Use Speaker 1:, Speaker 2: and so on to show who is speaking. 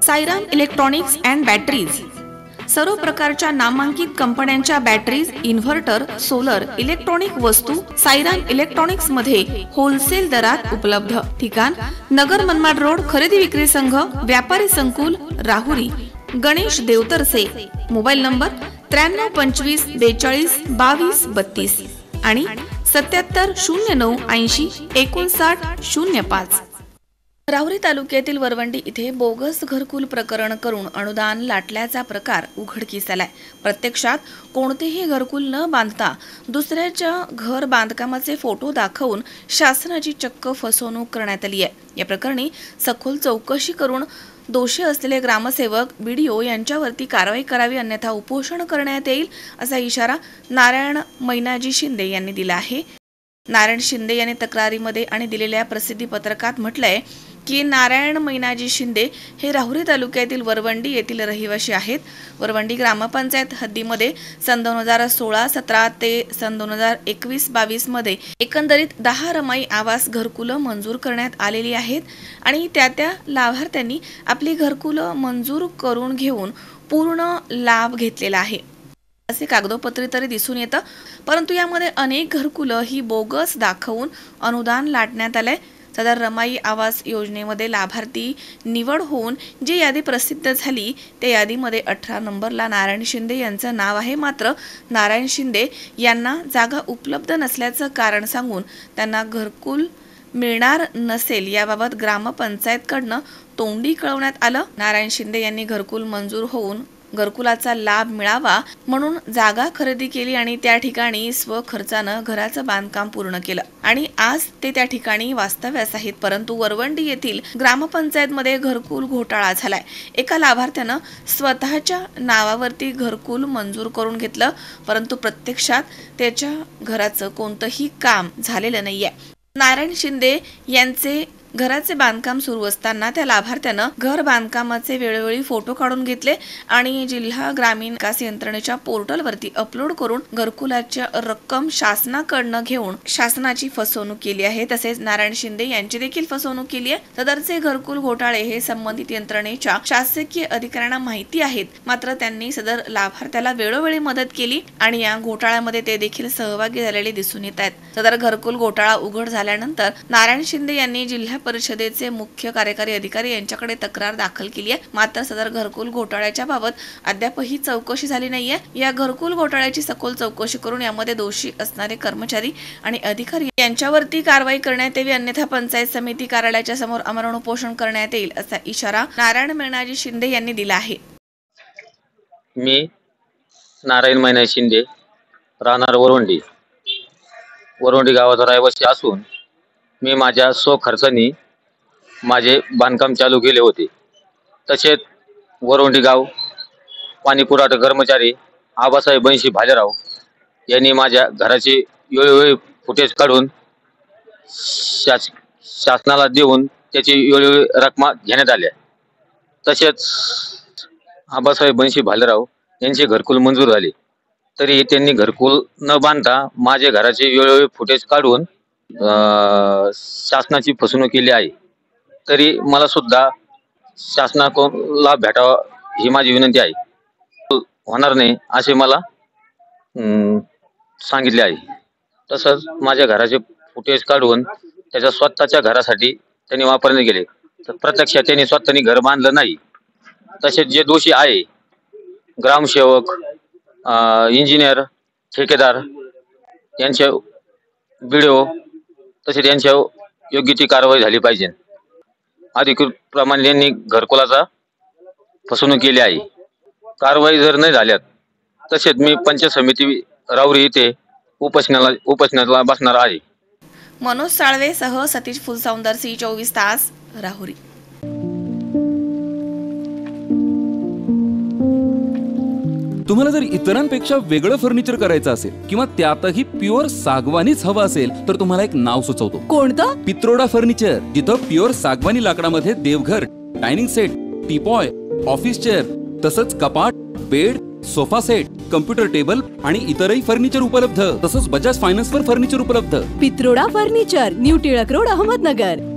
Speaker 1: Sairam electronics and batteries सर्व प्रकारच्या नामांकित कंपन्यांच्या बॅटरीज, इन्व्हर्टर, सोलर, इलेक्ट्रॉनिक वस्तू साईराम इलेक्ट्रॉनिक्स मध्ये होलसेल दरात उपलब्ध। ठिकाण नगर मनमाड रोड, खरेदी विक्री संघ, व्यापारी संकुल, राहुरी। गणेश देवतरसे। मोबाईल नंबर 93 25 42 22 32 आणि 77 09 80 59 05। राहुरी तालुक्यातील वरवंडी इथे बोगस घरकुल प्रकरण करून अनुदान लाटल्याचा प्रकार उघडकीस आलाय। प्रत्यक्षात कोणतेही घरकुल न बांधता दुसऱ्याच्या घर बांधकामाचे फोटो दाखवून शासनाची चक्क फसवणूक करण्यात आली आहे। या प्रकरणी सखोल चौकशी करून दोषी असलेले ग्रामसेवक बीडीओ यांच्यावरती कारवाई करावी, अन्यथा उपोषण करण्यात येईल असा इशारा नारायण मैनाजी शिंदे यांनी दिला आहे। नारायण शिंदे यांनी तक्रारीमध्ये आणि दिलेल्या प्रसिद्धी पत्रकात म्हटलंय की नारायण मैनाजी शिंदे हे राहुरी तालुक्यातील वरवंडी येथील रहिवासी आहेत। वरवंडी ग्रामपंचायत हद्दीमध्ये सन 2016-17 ते सन 2021-22 मध्ये एकंदरीत 10 रमाई आवास घरकुलं मंजूर करण्यात आलेली आहेत आणि त्या लाभार्थ्यांनी आपली घरकुलं मंजूर करून घेऊन पूर्ण लाभ घेतलेला आहे असे कागदोपत्री तरी दिसून येतं, परंतु यामध्ये अनेक घरकुलं ही बोगस दाखवून अनुदान लाटण्यात आलंय। सदर रमाई आवास योजनेमध्ये लाभार्थी निवड होऊन जी यादी प्रसिद्ध झाली त्या यादीमध्ये 18 नंबरला नारायण शिंदे यांचं नाव आहे। मात्र नारायण शिंदे यांना जागा उपलब्ध नसल्याचं कारण सांगून त्यांना घरकुल मिळणार नसेल याबाबत ग्रामपंचायतकडनं तोंडी कळवण्यात आलं। नारायण शिंदे यांनी घरकुल मंजूर होऊन घरकुलाचा लाभ मिळावा म्हणून जागा खरेदी केली आणि त्या ठिकाणी स्वखर्चानं घराचं बांधकाम पूर्ण केलं आणि आज ते त्या ठिकाणी वास्तव्यास आहेत। परंतु वरवंडी येथील ग्रामपंचायतमध्ये घरकुल घोटाळा झालाय। एका लाभार्थ्यानं स्वतःच्या नावावरती घरकुल मंजूर करून घेतलं, परंतु प्रत्यक्षात त्याच्या घराचं कोणतंही काम झालेलं नाहीये। नारायण शिंदे यांचे घराचे बांधकाम सुरू असताना त्या लाभार्थ्यानं घर बांधकामाचे वेळोवेळी फोटो काढून घेतले आणि जिल्हा ग्रामीण विकास यंत्रणेच्या पोर्टलवरती अपलोड करून घरकुलाची रक्कम शासनाकडनं घेऊन शासनाची फसवणूक केली आहे। तसेच नारायण शिंदे यांची देखील फसवणूक केली आहे। सदरचे घरकुल घोटाळे हे संबंधित यंत्रणेच्या शासकीय अधिकाऱ्यांना माहिती आहेत, मात्र त्यांनी सदर लाभार्थ्याला वेळोवेळी मदत केली आणि या घोटाळ्यामध्ये ते देखील सहभागी झालेले दिसून येत आहेत। सदर घरकुल घोटाळा उघड झाल्यानंतर नारायण शिंदे यांनी जिल्हा परिषदेचे मुख्य कार्यकारी अधिकारी यांच्याकडे तक्रार दाखल केली आहे। मात्र सदर घरकुल घोटाळ्याच्या बाबत अद्यापही चौकशी झाली नाहीये। या घरकुल घोटाळ्याची सखोल चौकशी करून यामध्ये दोषी असणारे कर्मचारी आणि अधिकारी यांच्यावरती कारवाई करण्यात यावी, अन्यथा पंचायत समिती कार्यालयाच्या समोर आमरण उपोषण करण्यात येईल असा इशारा नारायण मैनाजी शिंदे यांनी दिला आहे।
Speaker 2: मी नारायण मैनाजी शिंदे, राहणार वरवंडी गावाचा रहिवासी असून मी माझ्या स्वखर्चाने माझे बांधकाम चालू केले होते। तसेच वरवंडी गाव पाणी पुरवठा कर्मचारी आबासाहेब बंशी भालेराव यांनी माझ्या घराचे वेळोवेळी फुटेज काढून शासनाला देऊन त्याची वेळोवेळी रक्कम घेण्यात आल्या। तसेच आबासाहेब बंशी भालेराव यांचे घरकुल मंजूर झाले, तरी त्यांनी घरकुल न बांधता माझ्या घराचे वेळोवेळी फुटेज काढून शासनाची फसवणूक केली आहे। तरी मला सुद्धा शासनाकडून लाभ भेटावा ही माझी विनंती आहे। होणार नाही असे मला सांगितले आहे। तसंच माझ्या घराचे फुटेज काढून त्याच्या स्वतःच्या घरासाठी त्यांनी वापरले गेले, तर प्रत्यक्षात त्यांनी स्वतःनी घर बांधलं नाही। तसेच जे दोषी आहे ग्रामसेवक, इंजिनियर, ठेकेदार यांच्या व्हिडिओ तसेच यांच्या योग्य ती कारवाई झाली पाहिजे। अधिकृत प्रमाणे यांनी घरकुलाचा फसवणूक केली आहे। कारवाई जर नाही झाल्यात तसेच मी पंचायत समिती राहुरी येथे उपोषणाला बसणार आहे।
Speaker 1: मनोज साळवे सह सतीश फुलसौंदर, सी 24 तास, राहुरी।
Speaker 3: तुम्हाला जर इतरांपेक्षा वेगळं फर्निचर करायचं असेल किंवा त्यातही प्युअर सागवानीच हवं असेल तर तुम्हाला एक नाव सुचवतो। कोणतं? पित्रोडा फर्निचर, जिथं प्युअर सागवानी लाकडामध्ये देवघर, dining set, teapoy, office chair तसंच कपाट, bed, sofa set, computer table आणि इतरही फर्निचर उपलब्ध। तसंच बजाज फायनान्सवर फर्निचर उपलब्ध।
Speaker 4: Pitroda furniture, new Tilak road, Ahmednagar.